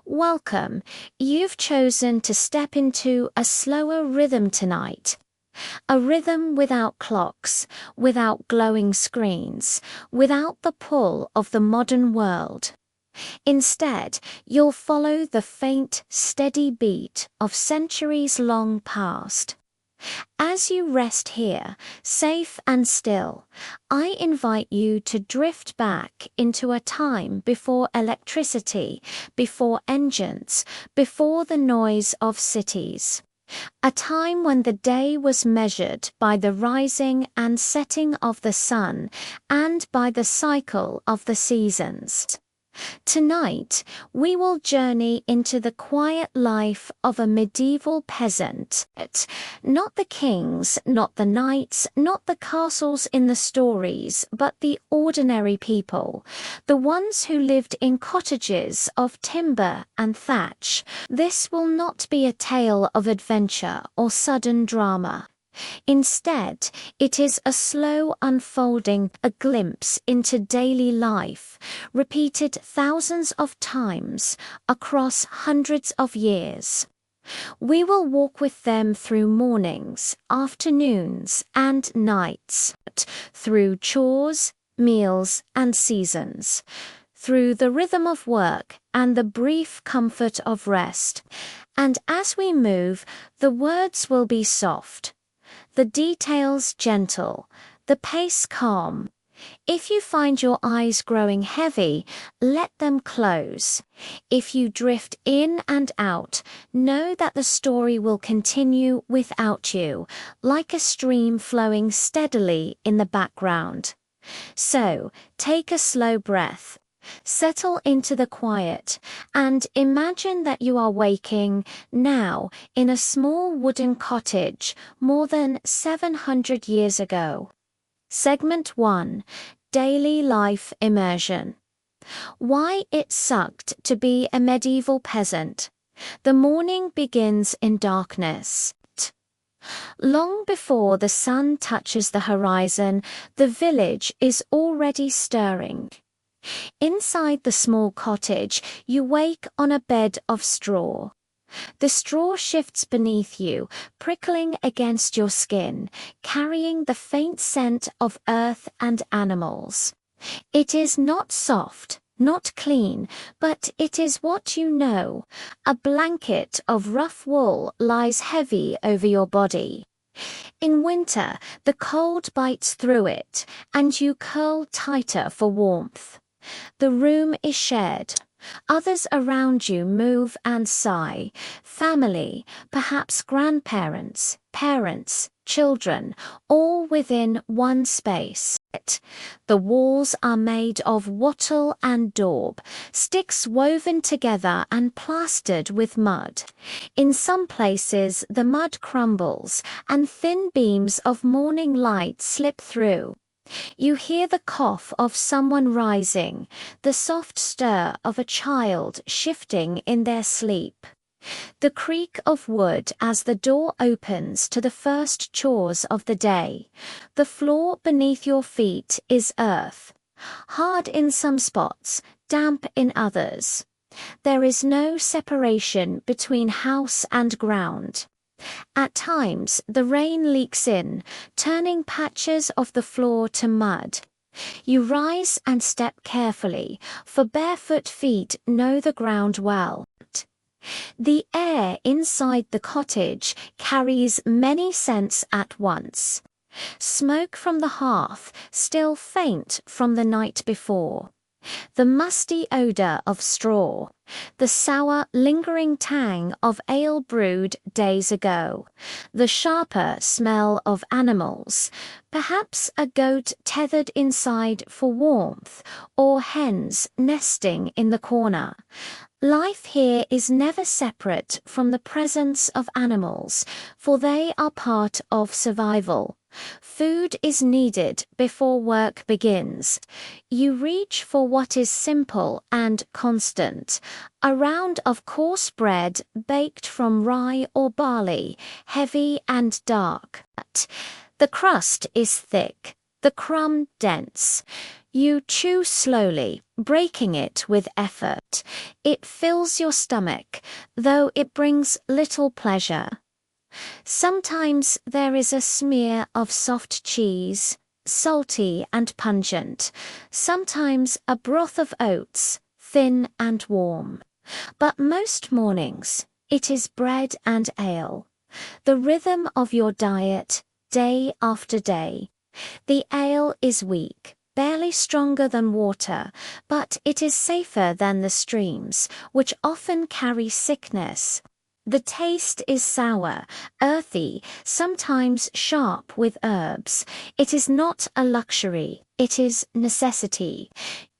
Welcome. You've chosen to step into a slower rhythm tonight. A rhythm without clocks, without glowing screens, without the pull of the modern world. Instead, you'll follow the faint, steady beat of centuries long past. As you rest here, safe and still, I invite you to drift back into a time before electricity, before engines, before the noise of cities. A time when the day was measured by the rising and setting of the sun and by the cycle of the seasons. Tonight, we will journey into the quiet life of a medieval peasant. Not the kings, not the knights, not the castles in the stories, but the ordinary people, the ones who lived in cottages of timber and thatch. This will not be a tale of adventure or sudden drama. Instead, it is a slow unfolding, a glimpse into daily life, repeated thousands of times across hundreds of years. We will walk with them through mornings, afternoons, and nights, through chores, meals, and seasons, through the rhythm of work and the brief comfort of rest. And as we move, the words will be soft, the details gentle, the pace calm. If you find your eyes growing heavy, let them close. If you drift in and out, know that the story will continue without you, like a stream flowing steadily in the background. So, take a slow breath. Settle into the quiet and imagine that you are waking now in a small wooden cottage more than 700 years ago. Segment 1. Daily Life Immersion. Why it sucked to be a medieval peasant. The morning begins in darkness. Long before the sun touches the horizon, the village is already stirring. Inside the small cottage, you wake on a bed of straw. The straw shifts beneath you, prickling against your skin, carrying the faint scent of earth and animals. It is not soft, not clean, but it is what you know. A blanket of rough wool lies heavy over your body. In winter, the cold bites through it, and you curl tighter for warmth. The room is shared. Others around you move and sigh. Family, perhaps grandparents, parents, children, all within one space. The walls are made of wattle and daub, sticks woven together and plastered with mud. In some places the mud crumbles, and thin beams of morning light slip through. You hear the cough of someone rising, the soft stir of a child shifting in their sleep. The creak of wood as the door opens to the first chores of the day. The floor beneath your feet is earth, hard in some spots, damp in others. There is no separation between house and ground. At times, the rain leaks in, turning patches of the floor to mud. You rise and step carefully, for barefoot feet know the ground well. The air inside the cottage carries many scents at once. Smoke from the hearth, still faint from the night before. The musty odor of straw, the sour, lingering tang of ale brewed days ago, the sharper smell of animals, perhaps a goat tethered inside for warmth, or hens nesting in the corner. Life here is never separate from the presence of animals, for they are part of survival. Food is needed before work begins. You reach for what is simple and constant, a round of coarse bread baked from rye or barley, heavy and dark. The crust is thick, the crumb dense. You chew slowly, breaking it with effort. It fills your stomach, though it brings little pleasure. Sometimes there is a smear of soft cheese, salty and pungent, sometimes a broth of oats, thin and warm. But most mornings, it is bread and ale, the rhythm of your diet, day after day. The ale is weak, barely stronger than water, but it is safer than the streams, which often carry sickness. The taste is sour, earthy, sometimes sharp with herbs. It is not a luxury, it is necessity.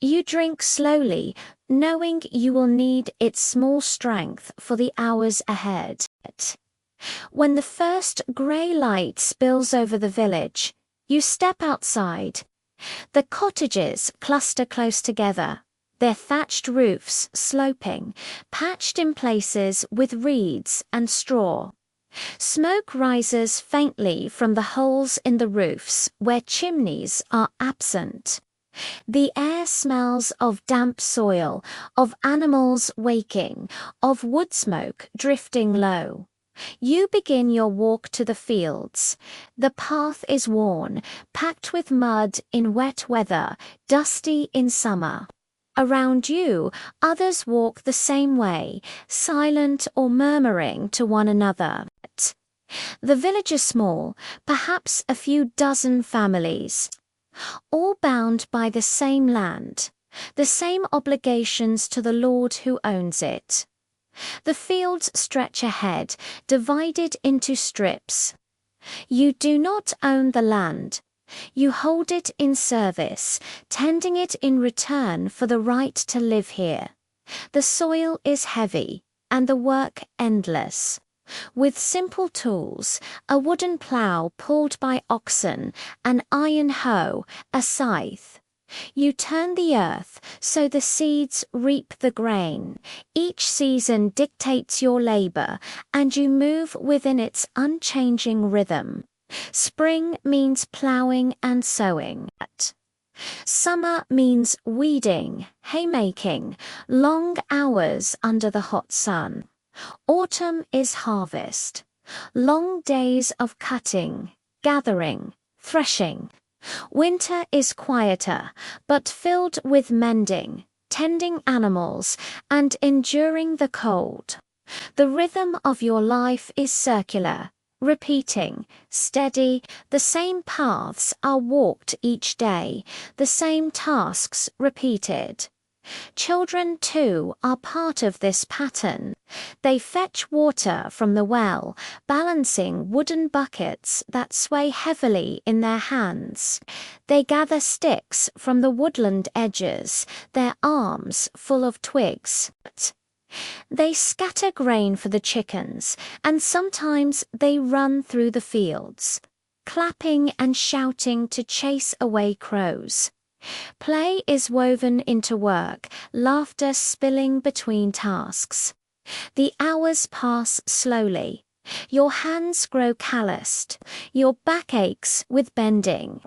You drink slowly, knowing you will need its small strength for the hours ahead. When the first grey light spills over the village, you step outside. The cottages cluster close together, their thatched roofs sloping, patched in places with reeds and straw. Smoke rises faintly from the holes in the roofs where chimneys are absent. The air smells of damp soil, of animals waking, of wood smoke drifting low. You begin your walk to the fields. The path is worn, packed with mud in wet weather, dusty in summer. Around you, others walk the same way, silent or murmuring to one another. The village is small, perhaps a few dozen families, all bound by the same land, the same obligations to the Lord who owns it. The fields stretch ahead, divided into strips. You do not own the land. You hold it in service, tending it in return for the right to live here. The soil is heavy, and the work endless. With simple tools, a wooden plough pulled by oxen, an iron hoe, a scythe, you turn the earth so the seeds reap the grain. Each season dictates your labor, and you move within its unchanging rhythm. Spring means plowing and sowing. Summer means weeding, haymaking, long hours under the hot sun. Autumn is harvest, long days of cutting, gathering, threshing. Winter is quieter, but filled with mending, tending animals, and enduring the cold. The rhythm of your life is circular, repeating, steady. The same paths are walked each day, the same tasks repeated. Children, too, are part of this pattern. They fetch water from the well, balancing wooden buckets that sway heavily in their hands. They gather sticks from the woodland edges, their arms full of twigs. They scatter grain for the chickens, and sometimes they run through the fields, clapping and shouting to chase away crows. Play is woven into work, laughter spilling between tasks. The hours pass slowly. Your hands grow calloused. Your back aches with bending.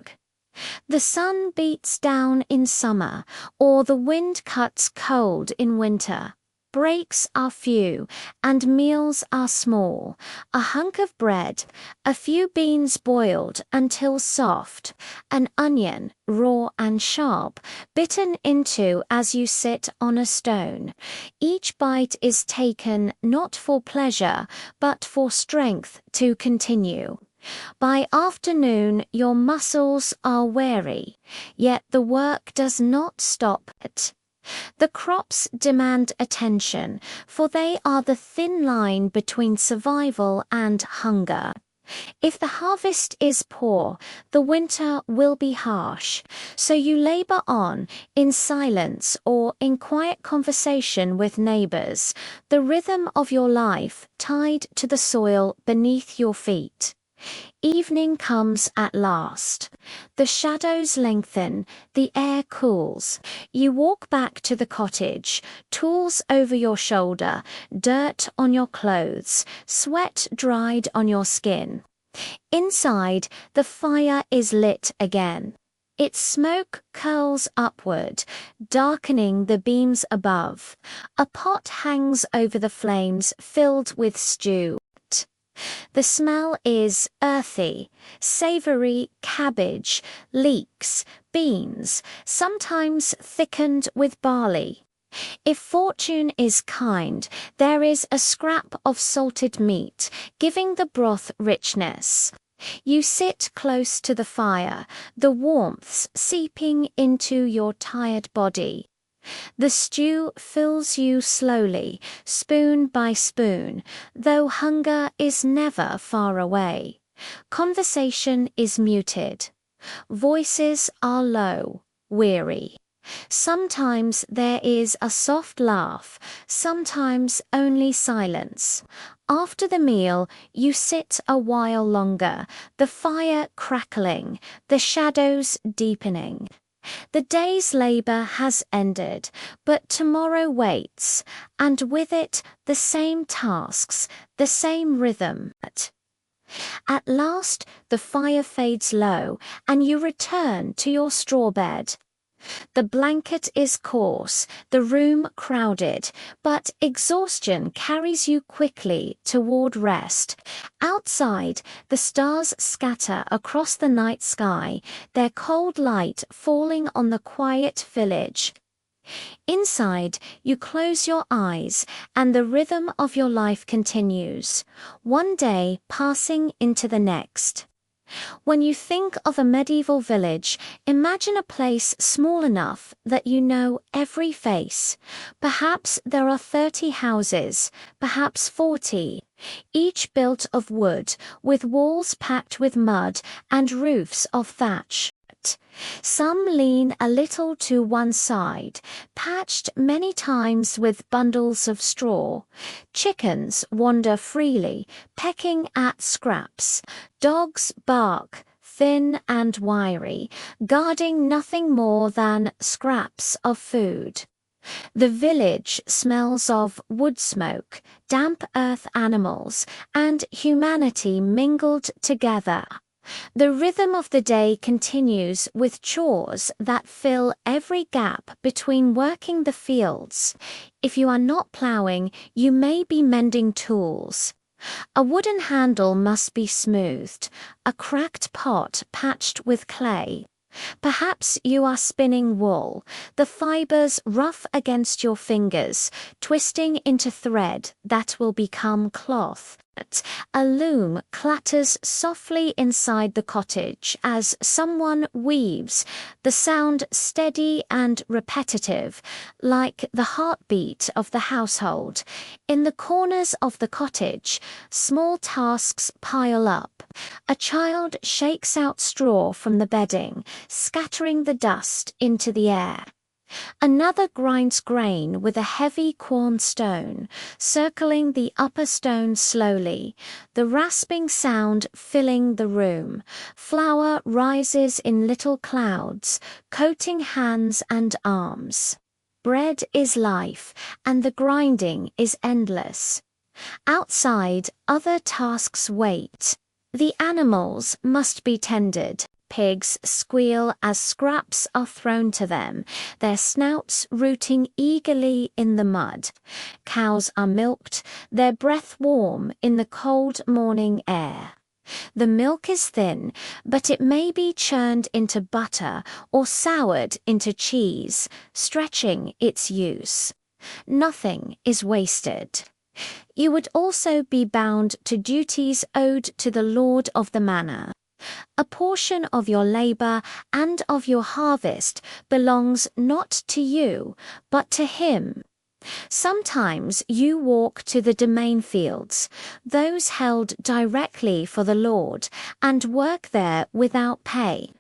The sun beats down in summer, or the wind cuts cold in winter. Breaks are few, and meals are small. A hunk of bread, a few beans boiled until soft, an onion, raw and sharp, bitten into as you sit on a stone. Each bite is taken not for pleasure, but for strength to continue. By afternoon your muscles are weary, yet the work does not stop. The crops demand attention, for they are the thin line between survival and hunger. If the harvest is poor, the winter will be harsh, so you labor on, in silence or in quiet conversation with neighbors, the rhythm of your life tied to the soil beneath your feet. Evening comes at last. The shadows lengthen, the air cools. You walk back to the cottage, tools over your shoulder, dirt on your clothes, sweat dried on your skin. Inside, the fire is lit again. Its smoke curls upward, darkening the beams above. A pot hangs over the flames filled with stew. The smell is earthy, savory cabbage, leeks, beans, sometimes thickened with barley. If fortune is kind, there is a scrap of salted meat, giving the broth richness. You sit close to the fire, the warmth seeping into your tired body. The stew fills you slowly, spoon by spoon, though hunger is never far away. Conversation is muted. Voices are low, weary. Sometimes there is a soft laugh, sometimes only silence. After the meal, you sit a while longer, the fire crackling, the shadows deepening. The day's labor has ended, but tomorrow waits, and with it the same tasks, the same rhythm. At last the fire fades low, and you return to your straw bed. The blanket is coarse, the room crowded, but exhaustion carries you quickly toward rest. Outside, the stars scatter across the night sky, their cold light falling on the quiet village. Inside, you close your eyes, and the rhythm of your life continues, one day passing into the next. When you think of a medieval village, imagine a place small enough that you know every face. Perhaps there are 30 houses, perhaps 40, each built of wood, with walls packed with mud and roofs of thatch. Some lean a little to one side, patched many times with bundles of straw. Chickens wander freely, pecking at scraps. Dogs bark, thin and wiry, guarding nothing more than scraps of food. The village smells of wood smoke, damp earth animals, and humanity mingled together. The rhythm of the day continues with chores that fill every gap between working the fields. If you are not plowing, you may be mending tools. A wooden handle must be smoothed, a cracked pot patched with clay. Perhaps you are spinning wool, the fibers rough against your fingers, twisting into thread that will become cloth. A loom clatters softly inside the cottage as someone weaves, the sound steady and repetitive, like the heartbeat of the household. In the corners of the cottage, small tasks pile up. A child shakes out straw from the bedding, scattering the dust into the air. Another grinds grain with a heavy corn stone, circling the upper stone slowly, the rasping sound filling the room. Flour rises in little clouds, coating hands and arms. Bread is life, and the grinding is endless. Outside, other tasks wait. The animals must be tended. Pigs squeal as scraps are thrown to them, their snouts rooting eagerly in the mud. Cows are milked, their breath warm in the cold morning air. The milk is thin, but it may be churned into butter or soured into cheese, stretching its use. Nothing is wasted. You would also be bound to duties owed to the lord of the manor. A portion of your labor and of your harvest belongs not to you, but to him. Sometimes you walk to the domain fields, those held directly for the Lord, and work there without pay.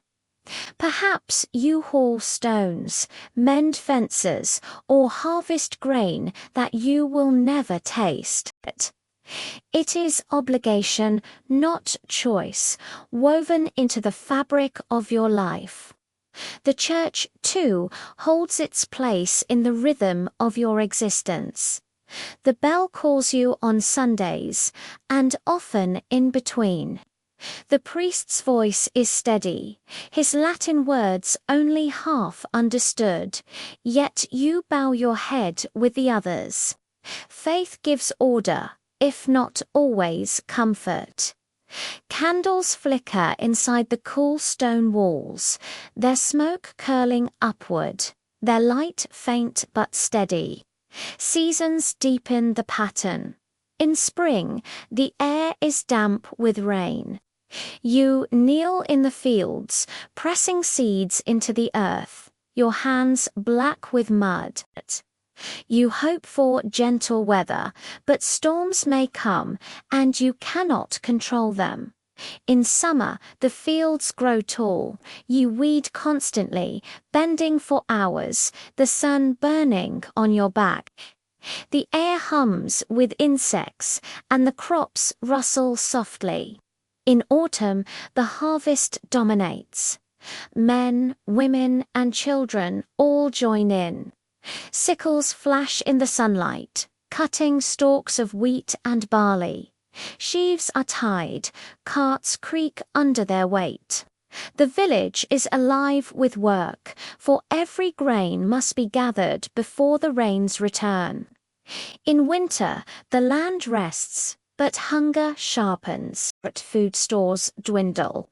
Perhaps you haul stones, mend fences, or harvest grain that you will never taste. It is obligation, not choice, woven into the fabric of your life. The church, too, holds its place in the rhythm of your existence. The bell calls you on Sundays, and often in between. The priest's voice is steady, his Latin words only half understood, yet you bow your head with the others. Faith gives order, if not always comfort. Candles flicker inside the cool stone walls, their smoke curling upward, their light faint but steady. Seasons deepen the pattern. In spring, the air is damp with rain. You kneel in the fields, pressing seeds into the earth, your hands black with mud. You hope for gentle weather, but storms may come, and you cannot control them. In summer, the fields grow tall, you weed constantly, bending for hours, the sun burning on your back. The air hums with insects, and the crops rustle softly. In autumn, the harvest dominates. Men, women, and children all join in. Sickles flash in the sunlight, cutting stalks of wheat and barley. Sheaves are tied, carts creak under their weight. The village is alive with work, for every grain must be gathered before the rains return. In winter, the land rests, but hunger sharpens. Food stores dwindle.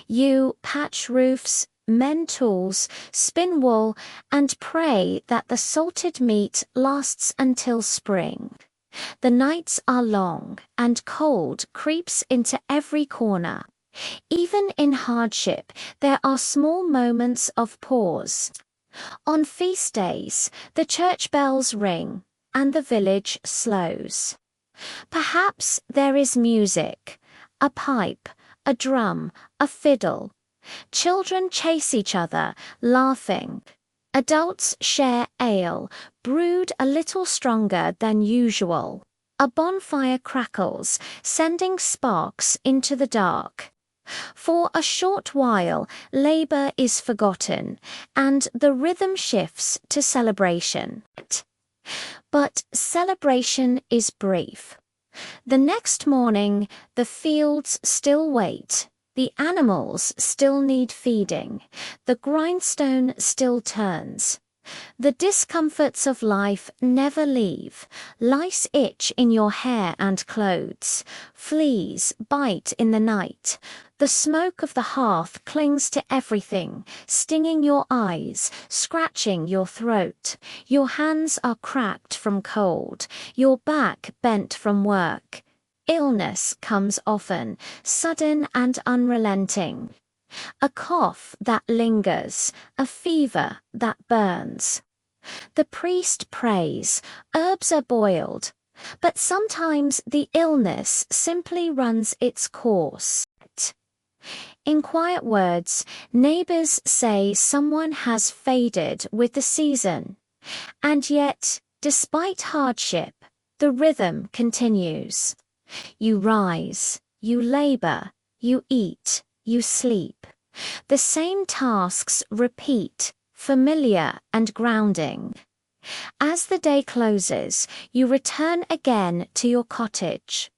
You patch roofs, mend tools, spin wool, and pray that the salted meat lasts until spring. The nights are long, and cold creeps into every corner. Even in hardship, there are small moments of pause. On feast days, the church bells ring, and the village slows. Perhaps there is music, a pipe, a drum, a fiddle. Children chase each other, laughing. Adults share ale, brewed a little stronger than usual. A bonfire crackles, sending sparks into the dark. For a short while, labor is forgotten, and the rhythm shifts to celebration. But celebration is brief. The next morning, the fields still wait. The animals still need feeding. The grindstone still turns. The discomforts of life never leave. Lice itch in your hair and clothes. Fleas bite in the night. The smoke of the hearth clings to everything, stinging your eyes, scratching your throat. Your hands are cracked from cold, your back bent from work. Illness comes often, sudden and unrelenting. A cough that lingers, a fever that burns. The priest prays, herbs are boiled, but sometimes the illness simply runs its course. In quiet words, neighbors say someone has faded with the season, and yet, despite hardship, the rhythm continues. You rise, you labor, you eat, you sleep. The same tasks repeat, familiar and grounding. As the day closes, you return again to your cottage.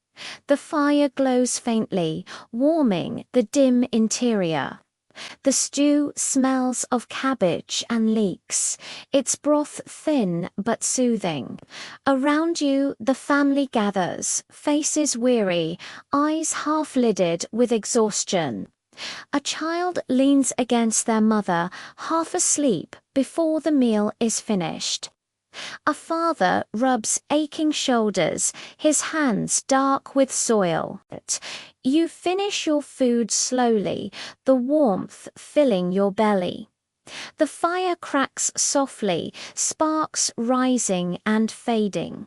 The fire glows faintly, warming the dim interior. The stew smells of cabbage and leeks, its broth thin but soothing. Around you, the family gathers, faces weary, eyes half-lidded with exhaustion. A child leans against their mother, half asleep, before the meal is finished. A father rubs aching shoulders, his hands dark with soil. You finish your food slowly, the warmth filling your belly. The fire cracks softly, sparks rising and fading.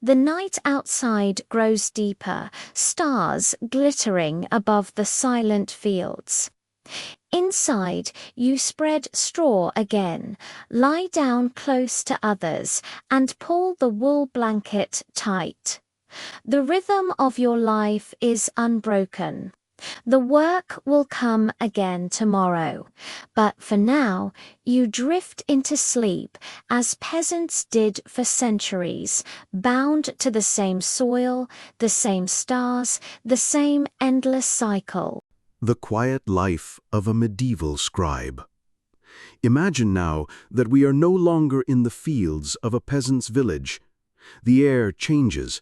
The night outside grows deeper, stars glittering above the silent fields. Inside, you spread straw again, lie down close to others, and pull the wool blanket tight. The rhythm of your life is unbroken. The work will come again tomorrow, but for now you drift into sleep as peasants did for centuries, bound to the same soil, the same stars, the same endless cycle. The quiet life of a medieval scribe. Imagine now that we are no longer in the fields of a peasant's village. The air changes,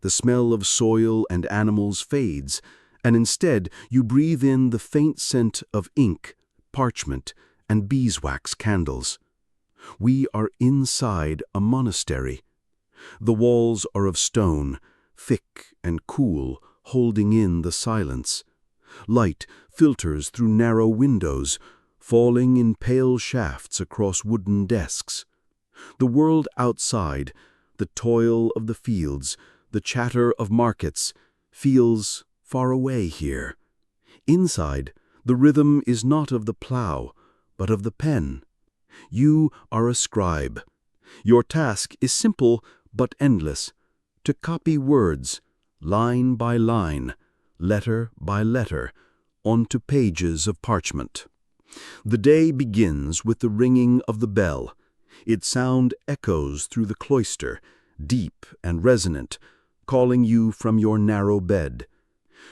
the smell of soil and animals fades, and instead you breathe in the faint scent of ink, parchment, and beeswax candles. We are inside a monastery. The walls are of stone, thick and cool, holding in the silence. Light filters through narrow windows, falling in pale shafts across wooden desks. The world outside, the toil of the fields, the chatter of markets, feels far away here. Inside, the rhythm is not of the plough, but of the pen. You are a scribe. Your task is simple but endless, to copy words, line by line, letter by letter, onto pages of parchment. The day begins with the ringing of the bell. Its sound echoes through the cloister, deep and resonant, calling you from your narrow bed.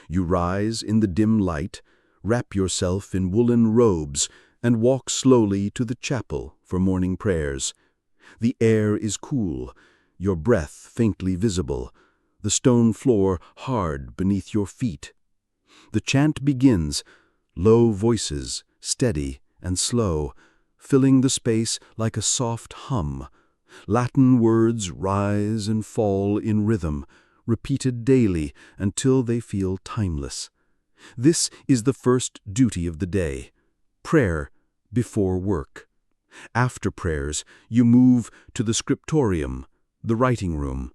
You rise in the dim light, wrap yourself in woolen robes, and walk slowly to the chapel for morning prayers. The air is cool, your breath faintly visible, the stone floor hard beneath your feet. The chant begins, low voices, steady and slow, filling the space like a soft hum. Latin words rise and fall in rhythm, repeated daily until they feel timeless. This is the first duty of the day, prayer before work. After prayers, you move to the scriptorium, the writing room.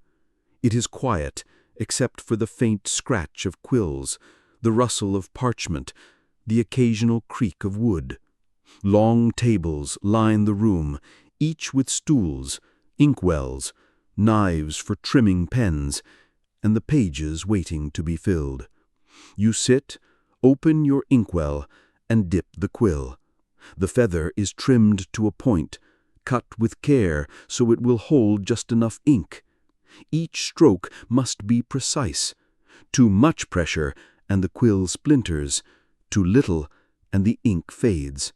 It is quiet, except for the faint scratch of quills, the rustle of parchment, the occasional creak of wood. Long tables line the room, each with stools, inkwells, knives for trimming pens, and the pages waiting to be filled. You sit, open your inkwell, and dip the quill. The feather is trimmed to a point, cut with care so it will hold just enough ink. Each stroke must be precise. Too much pressure, and the quill splinters. Too little, and the ink fades.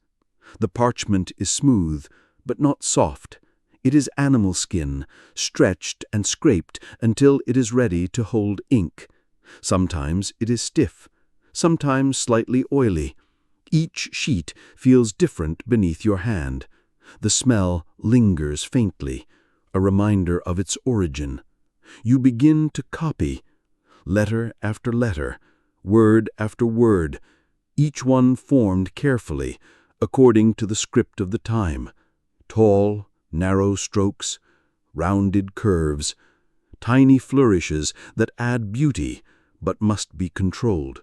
The parchment is smooth, but not soft. It is animal skin, stretched and scraped until it is ready to hold ink. Sometimes it is stiff, sometimes slightly oily. Each sheet feels different beneath your hand. The smell lingers faintly, a reminder of its origin. You begin to copy, letter after letter, word after word, each one formed carefully, according to the script of the time. Tall, narrow strokes, rounded curves, tiny flourishes that add beauty but must be controlled.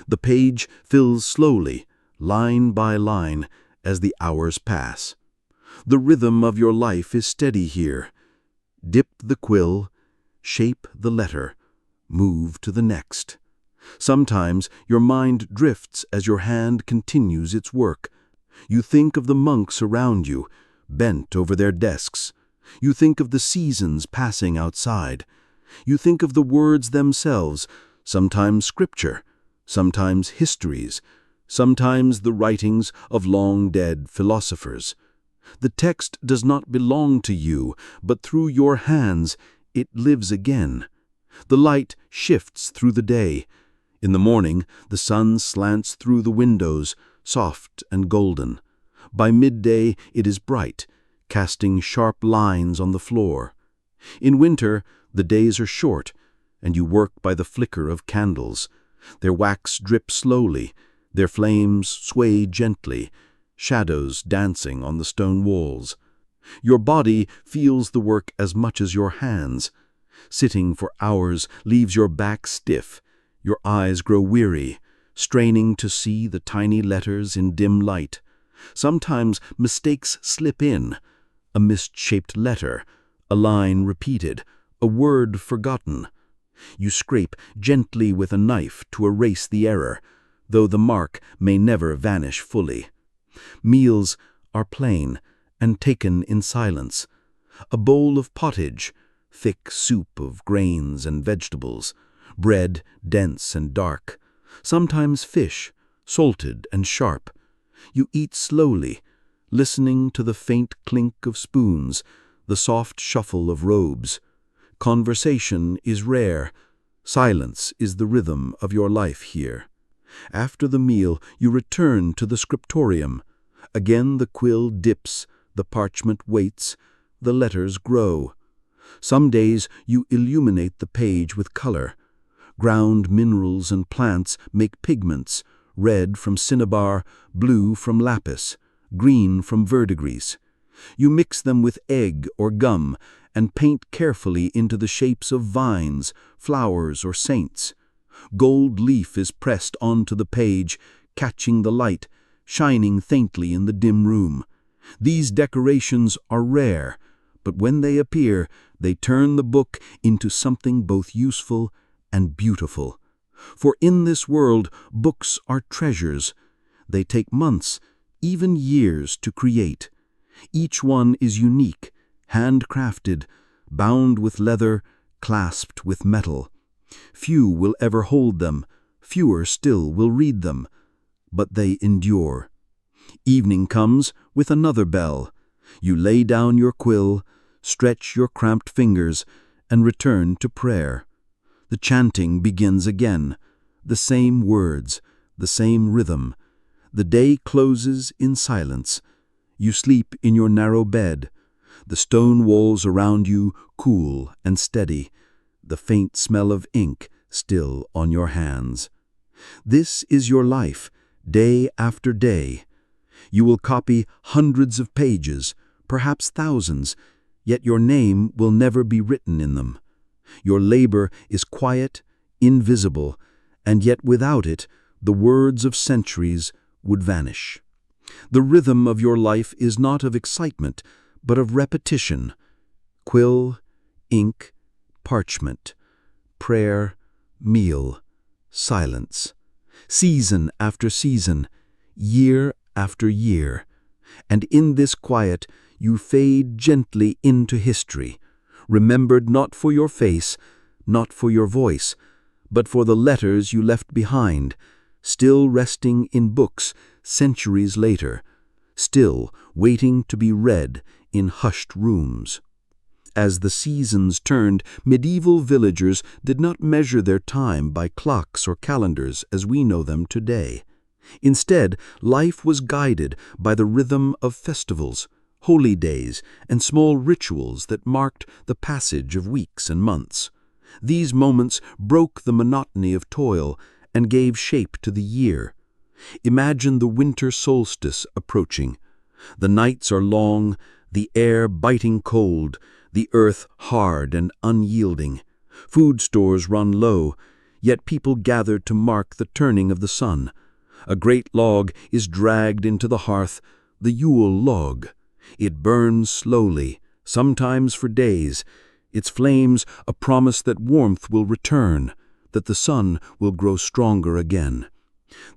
The page fills slowly, line by line, as the hours pass. The rhythm of your life is steady here. Dip the quill, shape the letter, move to the next. Sometimes your mind drifts as your hand continues its work. You think of the monks around you, bent over their desks. You think of the seasons passing outside. You think of the words themselves, sometimes scripture, sometimes histories, sometimes the writings of long-dead philosophers. The text does not belong to you, but through your hands it lives again. The light shifts through the day. In the morning, the sun slants through the windows, soft and golden. By midday, it is bright, casting sharp lines on the floor. In winter, the days are short, and you work by the flicker of candles. Their wax drips slowly, their flames sway gently, shadows dancing on the stone walls. Your body feels the work as much as your hands. Sitting for hours leaves your back stiff. Your eyes grow weary, straining to see the tiny letters in dim light. Sometimes mistakes slip in. A misshaped letter, a line repeated, a word forgotten. You scrape gently with a knife to erase the error, though the mark may never vanish fully. Meals are plain and taken in silence. A bowl of pottage, thick soup of grains and vegetables, bread dense and dark, sometimes fish, salted and sharp. You eat slowly, listening to the faint clink of spoons, the soft shuffle of robes. Conversation is rare. Silence is the rhythm of your life here. After the meal, you return to the scriptorium. Again the quill dips, the parchment waits, the letters grow. Some days you illuminate the page with color. Ground minerals and plants make pigments, red from cinnabar, blue from lapis, green from verdigris. You mix them with egg or gum and paint carefully into the shapes of vines, flowers, or saints. Gold leaf is pressed onto the page, catching the light, shining faintly in the dim room. These decorations are rare, but when they appear, they turn the book into something both useful and beautiful. For in this world, books are treasures. They take months, even years, to create. Each one is unique, handcrafted, bound with leather, clasped with metal. Few will ever hold them, fewer still will read them, but they endure. Evening comes with another bell. You lay down your quill, stretch your cramped fingers, and return to prayer. The chanting begins again, the same words, the same rhythm. The day closes in silence. You sleep in your narrow bed, the stone walls around you cool and steady, the faint smell of ink still on your hands. This is your life, day after day. You will copy hundreds of pages, perhaps thousands, yet your name will never be written in them. Your labor is quiet, invisible, and yet without it, the words of centuries would vanish. The rhythm of your life is not of excitement, but of repetition. Quill, ink, parchment, prayer, meal, silence. Season after season, year after year. And in this quiet, you fade gently into history, remembered not for your face, not for your voice, but for the letters you left behind, still resting in books centuries later, still waiting to be read in hushed rooms. As the seasons turned, medieval villagers did not measure their time by clocks or calendars as we know them today. Instead, life was guided by the rhythm of festivals, holy days, and small rituals that marked the passage of weeks and months. These moments broke the monotony of toil and gave shape to the year. Imagine the winter solstice approaching. The nights are long, the air biting cold, the earth hard and unyielding. Food stores run low, yet people gather to mark the turning of the sun. A great log is dragged into the hearth, the Yule log. It burns slowly, sometimes for days, its flames a promise that warmth will return, that the sun will grow stronger again.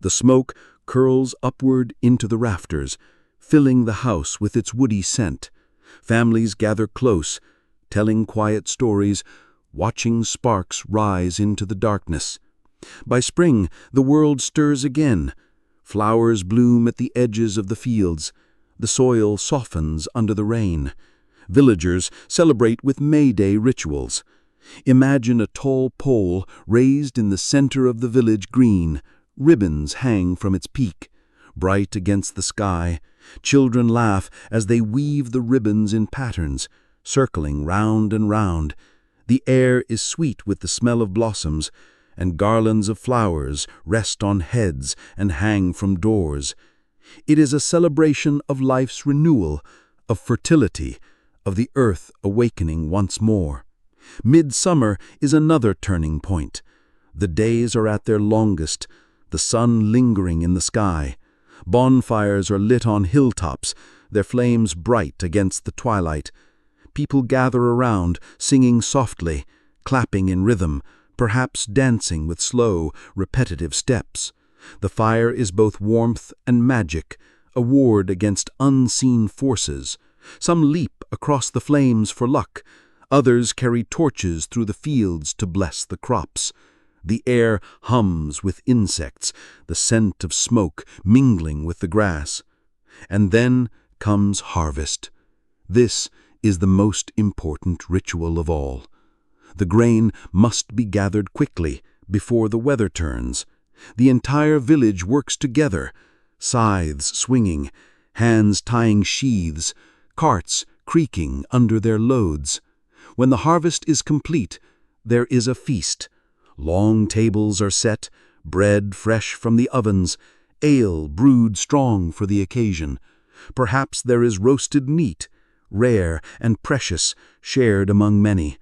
The smoke curls upward into the rafters, filling the house with its woody scent. Families gather close, telling quiet stories, watching sparks rise into the darkness. By spring, the world stirs again. Flowers bloom at the edges of the fields. The soil softens under the rain. Villagers celebrate with May Day rituals. Imagine a tall pole raised in the center of the village green. Ribbons hang from its peak, bright against the sky. Children laugh as they weave the ribbons in patterns, circling round and round. The air is sweet with the smell of blossoms, and garlands of flowers rest on heads and hang from doors. It is a celebration of life's renewal, of fertility, of the earth awakening once more. Midsummer is another turning point. The days are at their longest, the sun lingering in the sky. Bonfires are lit on hilltops, their flames bright against the twilight. People gather around, singing softly, clapping in rhythm, perhaps dancing with slow, repetitive steps. The fire is both warmth and magic, a ward against unseen forces. Some leap across the flames for luck. Others carry torches through the fields to bless the crops. The air hums with insects, the scent of smoke mingling with the grass. And then comes harvest. This is the most important ritual of all. The grain must be gathered quickly, before the weather turns. The entire village works together, scythes swinging, hands tying sheaves, carts creaking under their loads. When the harvest is complete, there is a feast. Long tables are set, bread fresh from the ovens, ale brewed strong for the occasion. Perhaps there is roasted meat, rare and precious, shared among many.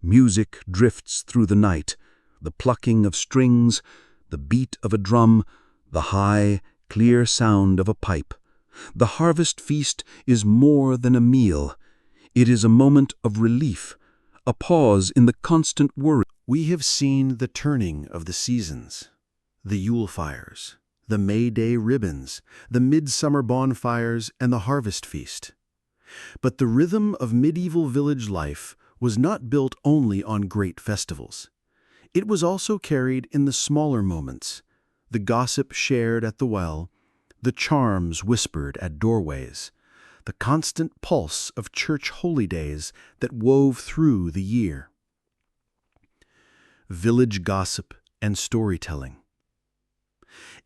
Music drifts through the night, the plucking of strings, the beat of a drum, the high, clear sound of a pipe. The harvest feast is more than a meal. It is a moment of relief, a pause in the constant worry. We have seen the turning of the seasons, the Yule fires, the May Day ribbons, the midsummer bonfires, and the harvest feast. But the rhythm of medieval village life was not built only on great festivals. It was also carried in the smaller moments, the gossip shared at the well, the charms whispered at doorways, the constant pulse of church holy days that wove through the year. Village gossip and storytelling.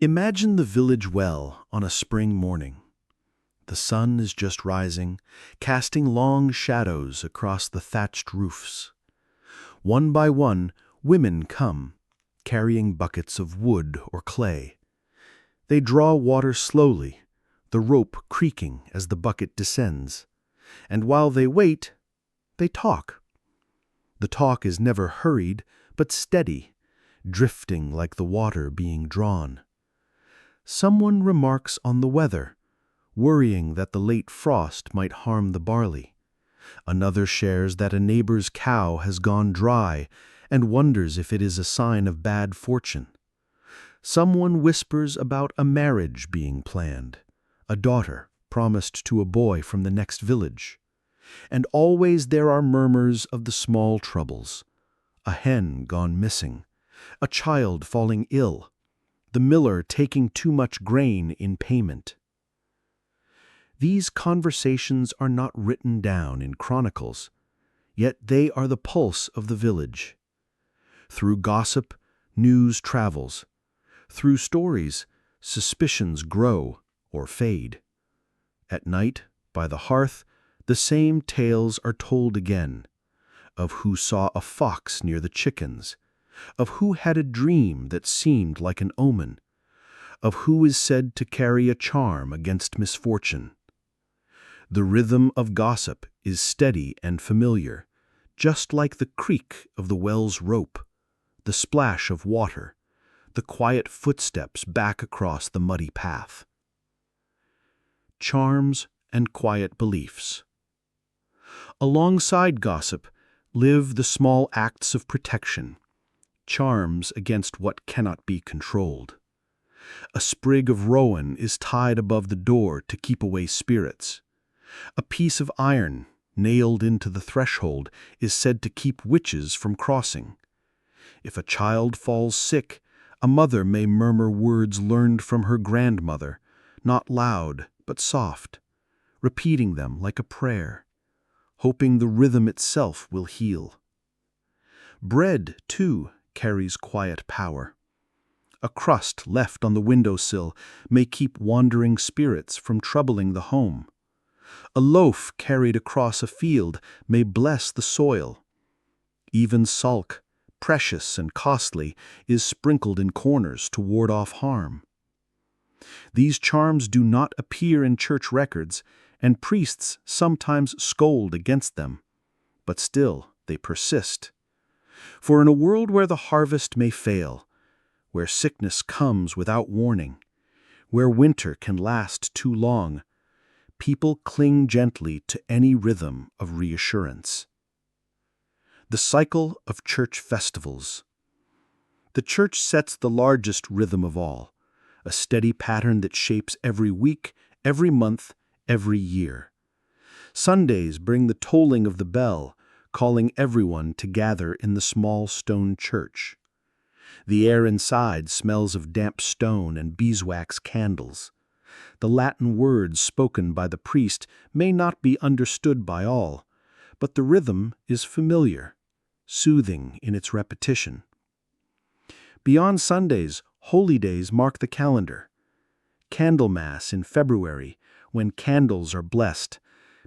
Imagine the village well on a spring morning. The sun is just rising, casting long shadows across the thatched roofs. One by one, women come, carrying buckets of wood or clay. They draw water slowly, the rope creaking as the bucket descends. And while they wait, they talk. The talk is never hurried, but steady, drifting like the water being drawn. Someone remarks on the weather, worrying that the late frost might harm the barley. Another shares that a neighbor's cow has gone dry and wonders if it is a sign of bad fortune. Someone whispers about a marriage being planned, a daughter promised to a boy from the next village. And always there are murmurs of the small troubles. A hen gone missing, a child falling ill, the miller taking too much grain in payment. These conversations are not written down in chronicles, yet they are the pulse of the village. Through gossip, news travels. Through stories, suspicions grow or fade. At night, by the hearth, the same tales are told again, of who saw a fox near the chickens, of who had a dream that seemed like an omen, of who is said to carry a charm against misfortune. The rhythm of gossip is steady and familiar, just like the creak of the well's rope, the splash of water, the quiet footsteps back across the muddy path. Charms and quiet beliefs. Alongside gossip live the small acts of protection, charms against what cannot be controlled. A sprig of rowan is tied above the door to keep away spirits. A piece of iron, nailed into the threshold, is said to keep witches from crossing. If a child falls sick, a mother may murmur words learned from her grandmother, not loud but soft, repeating them like a prayer, hoping the rhythm itself will heal. Bread, too, carries quiet power. A crust left on the windowsill may keep wandering spirits from troubling the home. A loaf carried across a field may bless the soil. Even salt, precious and costly, is sprinkled in corners to ward off harm. These charms do not appear in church records, and priests sometimes scold against them, but still they persist. For in a world where the harvest may fail, where sickness comes without warning, where winter can last too long, people cling gently to any rhythm of reassurance. The cycle of church festivals. The church sets the largest rhythm of all, a steady pattern that shapes every week, every month, every year. Sundays bring the tolling of the bell, calling everyone to gather in the small stone church. The air inside smells of damp stone and beeswax candles. The Latin words spoken by the priest may not be understood by all, but the rhythm is familiar, soothing in its repetition. Beyond Sundays, holy days mark the calendar. Candlemas in February, when candles are blessed,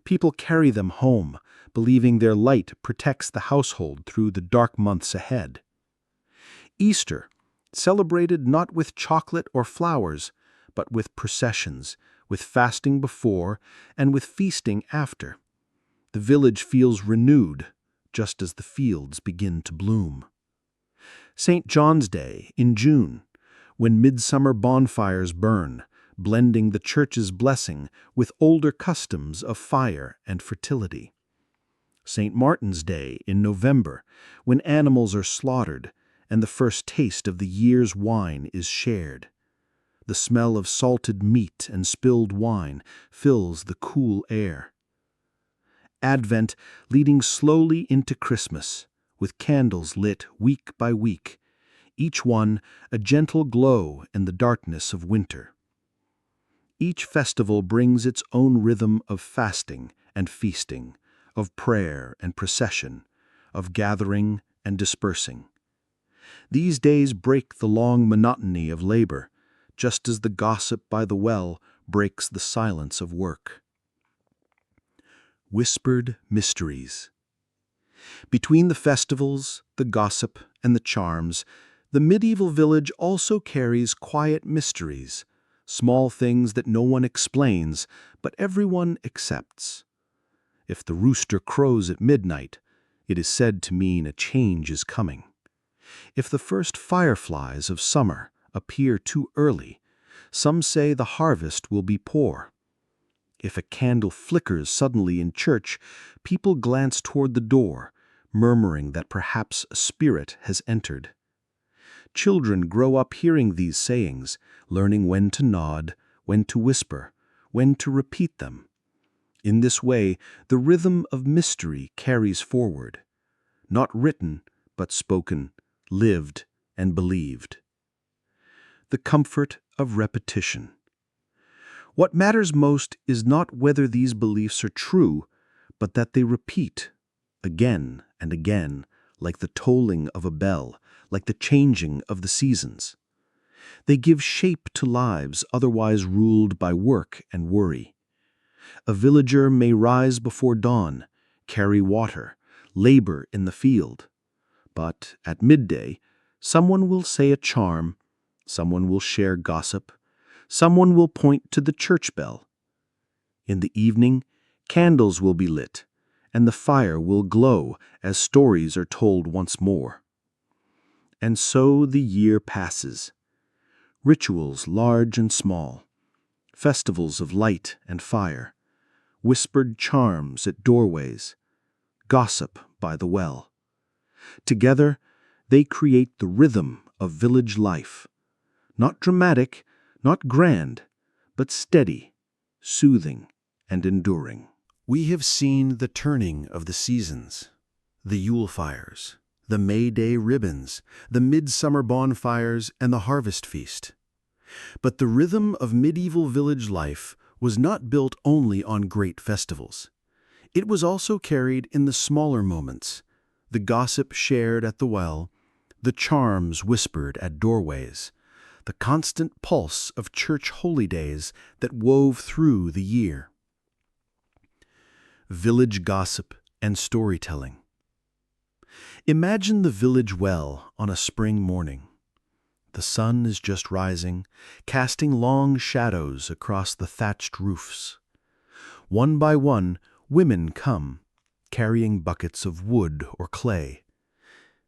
people carry them home, believing their light protects the household through the dark months ahead. Easter, celebrated not with chocolate or flowers, but with processions, with fasting before, and with feasting after. The village feels renewed, just as the fields begin to bloom. St. John's Day in June, when midsummer bonfires burn, blending the church's blessing with older customs of fire and fertility. St. Martin's Day in November, when animals are slaughtered and the first taste of the year's wine is shared. The smell of salted meat and spilled wine fills the cool air. Advent leading slowly into Christmas, with candles lit week by week, each one a gentle glow in the darkness of winter. Each festival brings its own rhythm of fasting and feasting, of prayer and procession, of gathering and dispersing. These days break the long monotony of labor, just as the gossip by the well breaks the silence of work. Whispered mysteries. Between the festivals, the gossip, and the charms, the medieval village also carries quiet mysteries, small things that no one explains, but everyone accepts. If the rooster crows at midnight, it is said to mean a change is coming. If the first fireflies of summer appear too early, some say the harvest will be poor. If a candle flickers suddenly in church, people glance toward the door, murmuring that perhaps a spirit has entered. Children grow up hearing these sayings, learning when to nod, when to whisper, when to repeat them. In this way, the rhythm of mystery carries forward, not written, but spoken, lived, and believed. The comfort of repetition. What matters most is not whether these beliefs are true, but that they repeat, again and again, like the tolling of a bell, like the changing of the seasons. They give shape to lives otherwise ruled by work and worry. A villager may rise before dawn, carry water, labor in the field. But at midday, someone will say a charm, someone will share gossip, someone will point to the church bell. In the evening, candles will be lit, and the fire will glow as stories are told once more. And so the year passes. Rituals large and small, festivals of light and fire, whispered charms at doorways, gossip by the well. Together, they create the rhythm of village life, not dramatic, not grand, but steady, soothing, and enduring. We have seen the turning of the seasons, the Yule fires, the May Day ribbons, the midsummer bonfires, and the harvest feast. But the rhythm of medieval village life was not built only on great festivals. It was also carried in the smaller moments, the gossip shared at the well, the charms whispered at doorways, the constant pulse of church holy days that wove through the year. Village gossip and storytelling. Imagine the village well on a spring morning. The sun is just rising, casting long shadows across the thatched roofs. One by one, women come, carrying buckets of wood or clay.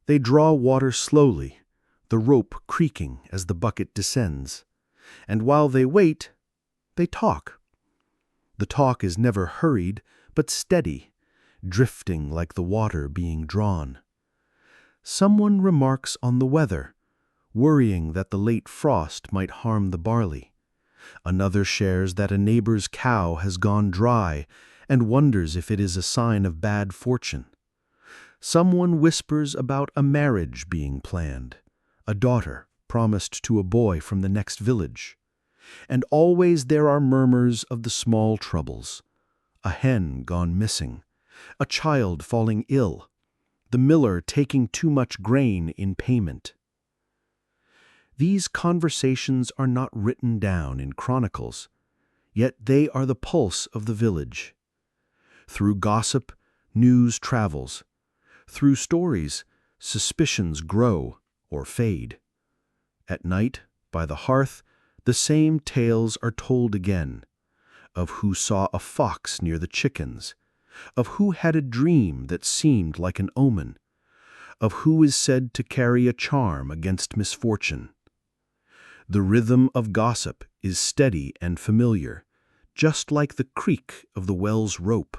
They draw water slowly, the rope creaking as the bucket descends. And while they wait, they talk. The talk is never hurried, but steady, drifting like the water being drawn. Someone remarks on the weather, worrying that the late frost might harm the barley. Another shares that a neighbor's cow has gone dry and wonders if it is a sign of bad fortune. Someone whispers about a marriage being planned, a daughter promised to a boy from the next village. And always there are murmurs of the small troubles: a hen gone missing, a child falling ill, the miller taking too much grain in payment. These conversations are not written down in chronicles, yet they are the pulse of the village. Through gossip, news travels. Through stories, suspicions grow or fade. At night, by the hearth, the same tales are told again, of who saw a fox near the chickens, of who had a dream that seemed like an omen, of who is said to carry a charm against misfortune. The rhythm of gossip is steady and familiar, just like the creak of the well's rope,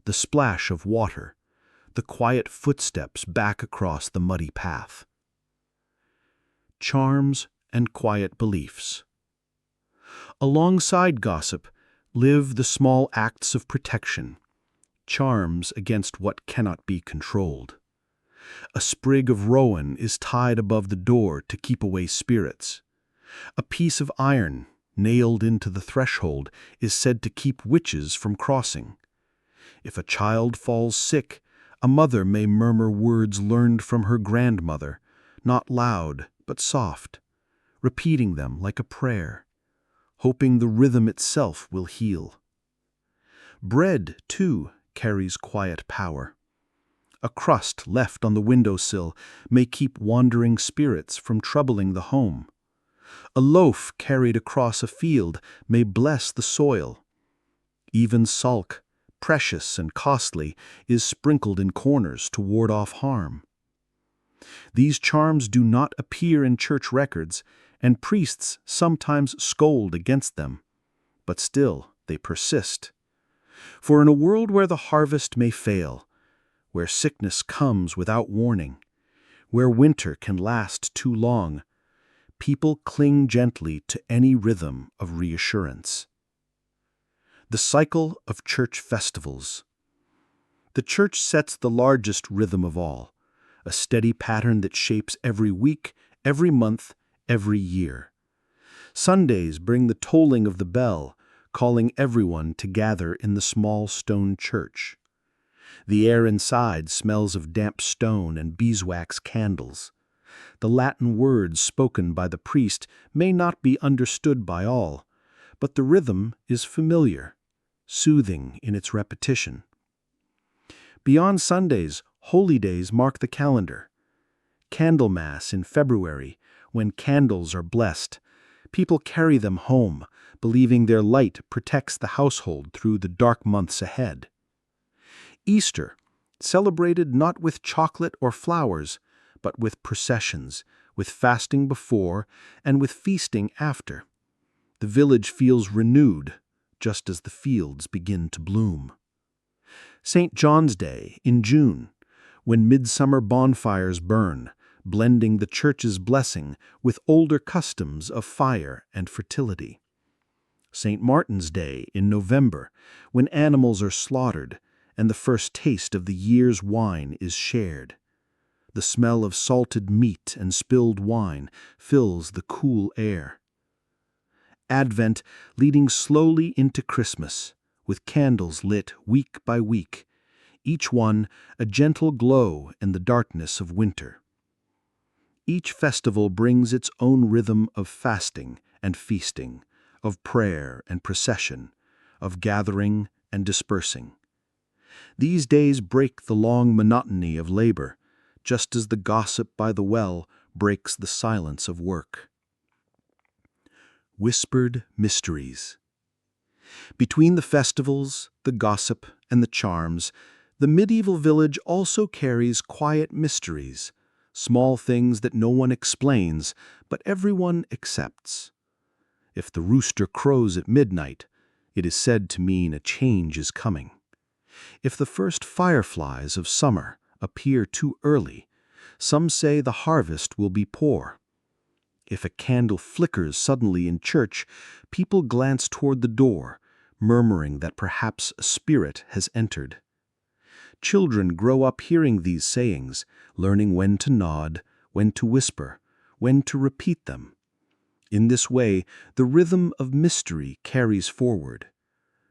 the splash of water, the quiet footsteps back across the muddy path. Charms and quiet beliefs. Alongside gossip live the small acts of protection, charms against what cannot be controlled. A sprig of rowan is tied above the door to keep away spirits. A piece of iron, nailed into the threshold, is said to keep witches from crossing. If a child falls sick, a mother may murmur words learned from her grandmother, not loud but soft, repeating them like a prayer, hoping the rhythm itself will heal. Bread, too, carries quiet power. A crust left on the windowsill may keep wandering spirits from troubling the home. A loaf carried across a field may bless the soil. Even salt, precious and costly, is sprinkled in corners to ward off harm. These charms do not appear in church records, and priests sometimes scold against them, but still they persist. For in a world where the harvest may fail, where sickness comes without warning, where winter can last too long, people cling gently to any rhythm of reassurance. The cycle of church festivals. The church sets the largest rhythm of all, a steady pattern that shapes every week, every month, every year. Sundays bring the tolling of the bell, calling everyone to gather in the small stone church. The air inside smells of damp stone and beeswax candles. The Latin words spoken by the priest may not be understood by all, but the rhythm is familiar, soothing in its repetition. Beyond Sundays, holy days mark the calendar. Candlemas in February, when candles are blessed, people carry them home, believing their light protects the household through the dark months ahead. Easter, celebrated not with chocolate or flowers, but with processions, with fasting before, and with feasting after. The village feels renewed, just as the fields begin to bloom. St. John's Day in June, when midsummer bonfires burn, blending the church's blessing with older customs of fire and fertility. St. Martin's Day in November, when animals are slaughtered and the first taste of the year's wine is shared. The smell of salted meat and spilled wine fills the cool air. Advent leading slowly into Christmas, with candles lit week by week, each one a gentle glow in the darkness of winter. Each festival brings its own rhythm of fasting and feasting, of prayer and procession, of gathering and dispersing. These days break the long monotony of labor, just as the gossip by the well breaks the silence of work. Whispered mysteries. Between the festivals, the gossip, and the charms, the medieval village also carries quiet mysteries, small things that no one explains, but everyone accepts. If the rooster crows at midnight, it is said to mean a change is coming. If the first fireflies of summer appear too early, some say the harvest will be poor. If a candle flickers suddenly in church, people glance toward the door, murmuring that perhaps a spirit has entered. Children grow up hearing these sayings, learning when to nod, when to whisper, when to repeat them. In this way, the rhythm of mystery carries forward,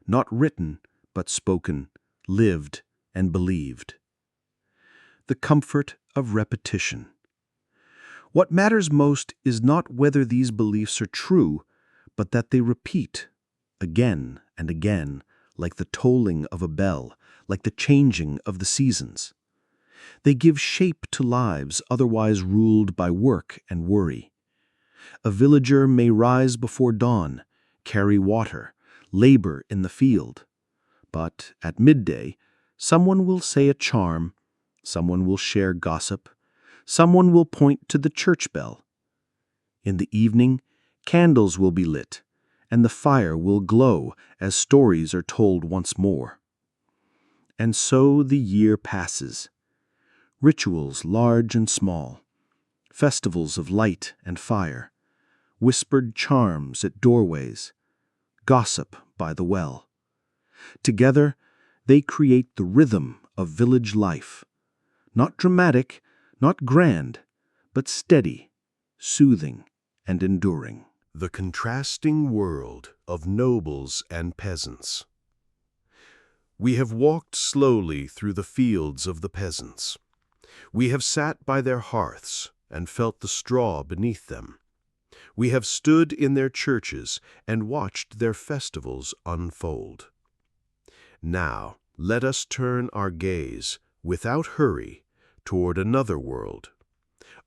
not written, but spoken, lived, and believed. The comfort of repetition. What matters most is not whether these beliefs are true, but that they repeat, again and again, like the tolling of a bell, like the changing of the seasons. They give shape to lives otherwise ruled by work and worry. A villager may rise before dawn, carry water, labor in the field. But at midday, someone will say a charm, someone will share gossip, someone will point to the church bell. In the evening, candles will be lit, and the fire will glow as stories are told once more. And so the year passes. Rituals large and small, festivals of light and fire, whispered charms at doorways, gossip by the well. Together, they create the rhythm of village life, not dramatic, not grand, but steady, soothing, and enduring. The contrasting world of nobles and peasants. We have walked slowly through the fields of the peasants. We have sat by their hearths and felt the straw beneath them. We have stood in their churches and watched their festivals unfold. Now, let us turn our gaze, without hurry, toward another world.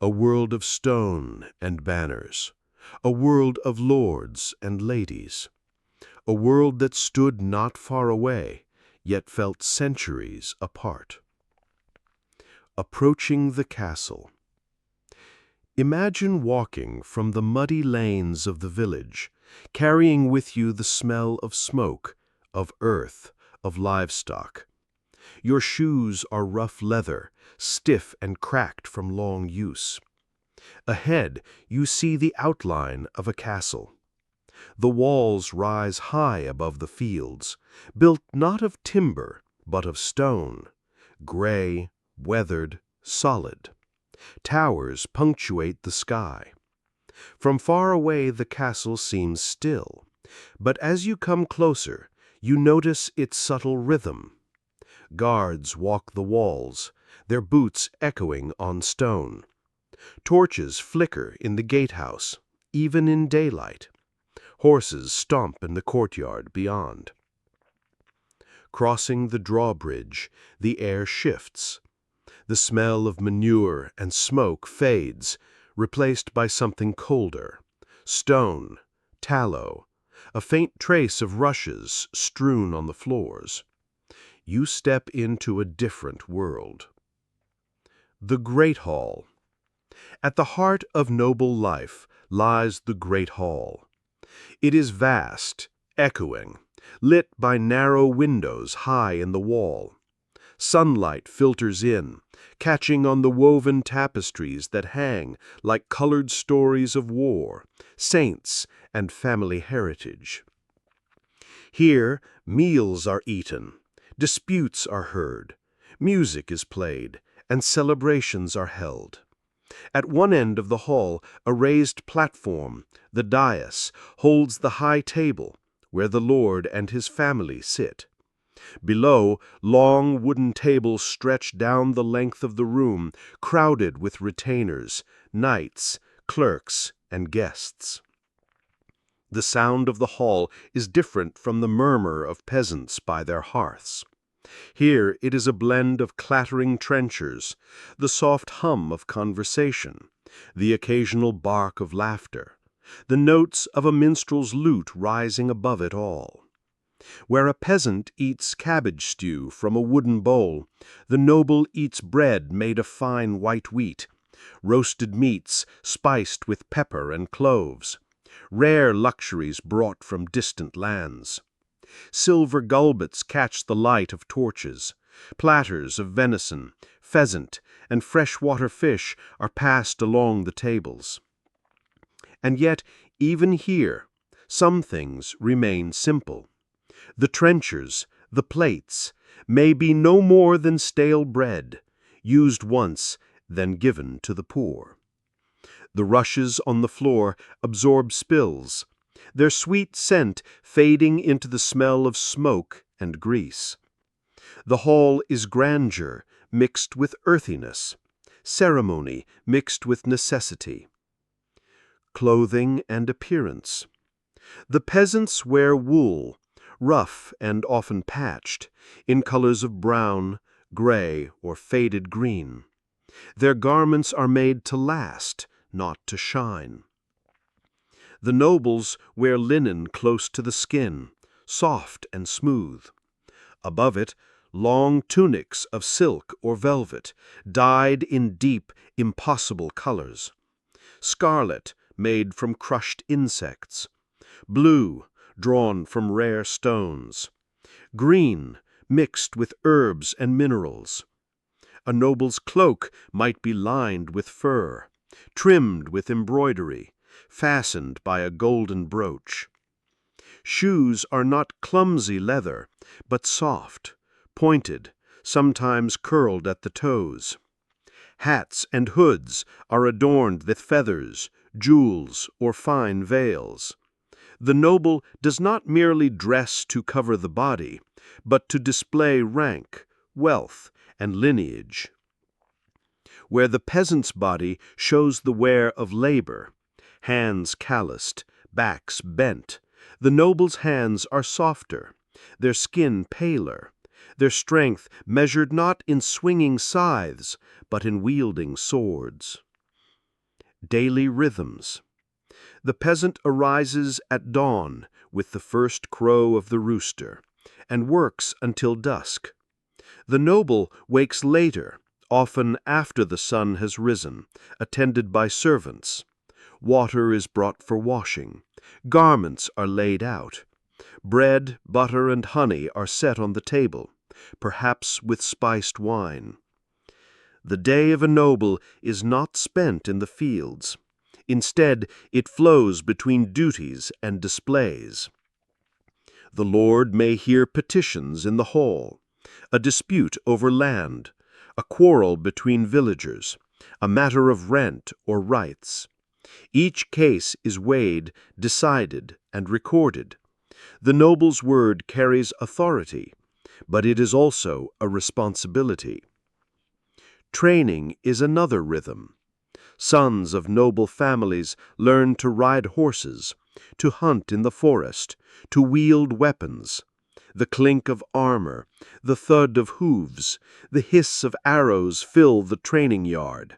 A world of stone and banners. A world of lords and ladies. A world that stood not far away, yet felt centuries apart. Approaching the castle. Imagine walking from the muddy lanes of the village, carrying with you the smell of smoke, of earth, of livestock. Your shoes are rough leather, stiff and cracked from long use. Ahead, you see the outline of a castle. The walls rise high above the fields, built not of timber, but of stone, gray, weathered, solid. Towers punctuate the sky. From far away the castle seems still, but as you come closer, you notice its subtle rhythm. Guards walk the walls, their boots echoing on stone. Torches flicker in the gatehouse, even in daylight. Horses stomp in the courtyard beyond. Crossing the drawbridge, the air shifts. The smell of manure and smoke fades, replaced by something colder. Stone, tallow, a faint trace of rushes strewn on the floors. You step into a different world. The Great Hall. At the heart of noble life lies the Great Hall. It is vast, echoing, lit by narrow windows high in the wall. Sunlight filters in, catching on the woven tapestries that hang like colored stories of war, saints, and family heritage. Here, meals are eaten, disputes are heard, music is played, and celebrations are held. At one end of the hall, a raised platform, the dais, holds the high table, where the lord and his family sit. Below, long wooden tables stretch down the length of the room, crowded with retainers, knights, clerks, and guests. The sound of the hall is different from the murmur of peasants by their hearths. Here it is a blend of clattering trenchers, the soft hum of conversation, the occasional bark of laughter, the notes of a minstrel's lute rising above it all. Where a peasant eats cabbage stew from a wooden bowl, the noble eats bread made of fine white wheat, roasted meats spiced with pepper and cloves, rare luxuries brought from distant lands. Silver gulbets catch the light of torches. Platters of venison, pheasant, and freshwater fish are passed along the tables. And yet, even here, some things remain simple. The trenchers, the plates, may be no more than stale bread, used once, then given to the poor. The rushes on the floor absorb spills, their sweet scent fading into the smell of smoke and grease. The hall is grandeur mixed with earthiness, ceremony mixed with necessity. Clothing and appearance. The peasants wear wool, rough and often patched, in colors of brown, gray, or faded green. Their garments are made to last, not to shine. The nobles wear linen close to the skin, soft and smooth. Above it, long tunics of silk or velvet, dyed in deep, impossible colors. Scarlet, made from crushed insects. Blue, drawn from rare stones. Green, mixed with herbs and minerals. A noble's cloak might be lined with fur, trimmed with embroidery, fastened by a golden brooch. Shoes are not clumsy leather, but soft, pointed, sometimes curled at the toes. Hats and hoods are adorned with feathers, jewels, or fine veils. The noble does not merely dress to cover the body, but to display rank, wealth, and lineage. Where the peasant's body shows the wear of labor, hands calloused, backs bent, the noble's hands are softer, their skin paler, their strength measured not in swinging scythes, but in wielding swords. Daily rhythms. The peasant arises at dawn with the first crow of the rooster, and works until dusk. The noble wakes later, often after the sun has risen, attended by servants. Water is brought for washing. Garments are laid out. Bread, butter, and honey are set on the table, perhaps with spiced wine. The day of a noble is not spent in the fields. Instead, it flows between duties and displays. The lord may hear petitions in the hall, a dispute over land, a quarrel between villagers, a matter of rent or rights. Each case is weighed, decided, and recorded. The noble's word carries authority, but it is also a responsibility. Training is another rhythm. Sons of noble families learn to ride horses, to hunt in the forest, to wield weapons. The clink of armor, the thud of hooves, the hiss of arrows fill the training yard.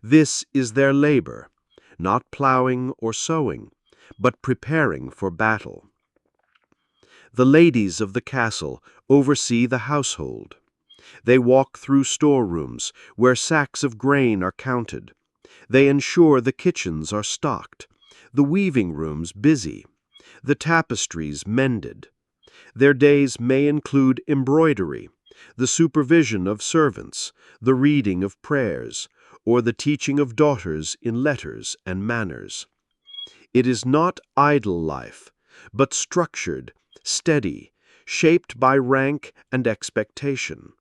This is their labor, not plowing or sowing, but preparing for battle. The ladies of the castle oversee the household. They walk through storerooms where sacks of grain are counted. They ensure the kitchens are stocked, the weaving rooms busy, the tapestries mended. Their days may include embroidery, the supervision of servants, the reading of prayers, or the teaching of daughters in letters and manners. It is not idle life, but structured, steady, shaped by rank and expectation.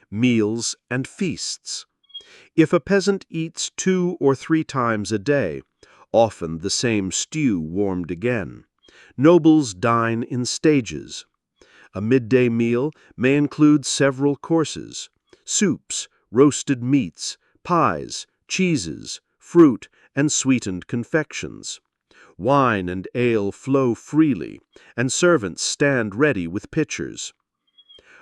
Meals and feasts. If a peasant eats 2 or 3 times a day, often the same stew warmed again, nobles dine in stages. A midday meal may include several courses: soups, roasted meats, pies, cheeses, fruit, and sweetened confections. Wine and ale flow freely, and servants stand ready with pitchers.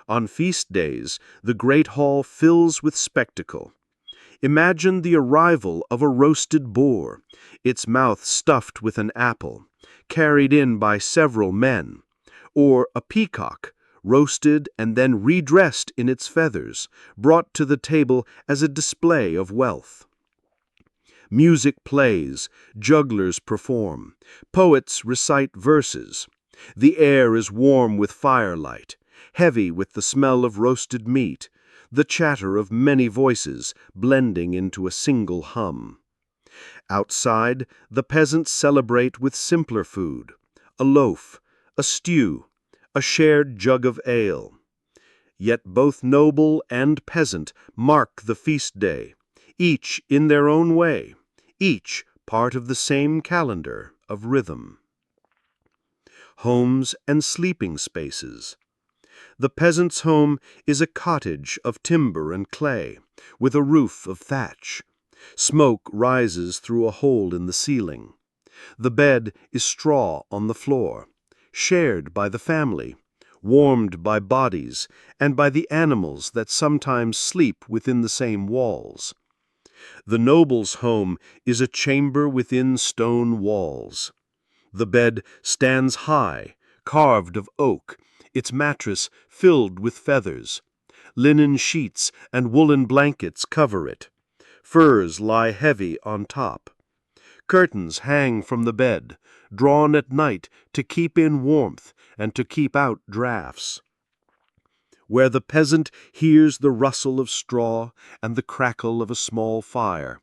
On feast days, the great hall fills with spectacle. Imagine the arrival of a roasted boar, its mouth stuffed with an apple, carried in by several men, or a peacock, roasted and then redressed in its feathers, brought to the table as a display of wealth. Music plays, jugglers perform, poets recite verses. The air is warm with firelight, heavy with the smell of roasted meat, the chatter of many voices blending into a single hum. Outside, the peasants celebrate with simpler food, a loaf, a stew, a shared jug of ale. Yet both noble and peasant mark the feast day, each in their own way, each part of the same calendar of rhythm. Homes and sleeping spaces. The peasant's home is a cottage of timber and clay, with a roof of thatch. Smoke rises through a hole in the ceiling. The bed is straw on the floor, shared by the family, warmed by bodies and by the animals that sometimes sleep within the same walls. The noble's home is a chamber within stone walls. The bed stands high, carved of oak, its mattress filled with feathers. Linen sheets and woolen blankets cover it. Furs lie heavy on top. Curtains hang from the bed, drawn at night to keep in warmth and to keep out draughts. Where the peasant hears the rustle of straw and the crackle of a small fire,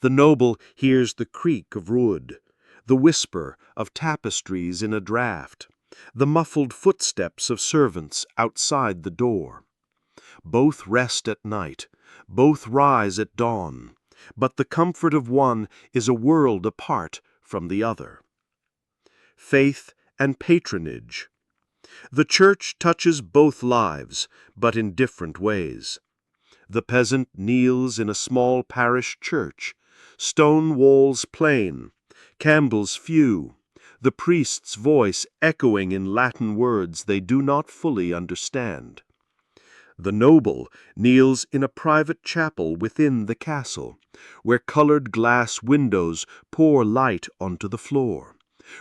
the noble hears the creak of wood, the whisper of tapestries in a draught, the muffled footsteps of servants outside the door. Both rest at night, both rise at dawn, but the comfort of one is a world apart from the other. Faith and patronage. The church touches both lives, but in different ways. The peasant kneels in a small parish church, stone walls plain, candles few, the priest's voice echoing in Latin words they do not fully understand. The noble kneels in a private chapel within the castle, where colored glass windows pour light onto the floor,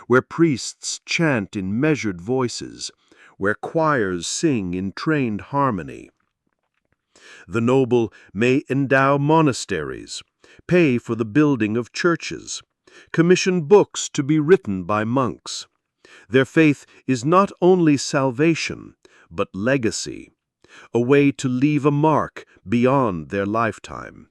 where priests chant in measured voices, where choirs sing in trained harmony. The noble may endow monasteries, pay for the building of churches, commission books to be written by monks. Their faith is not only salvation, but legacy, a way to leave a mark beyond their lifetime.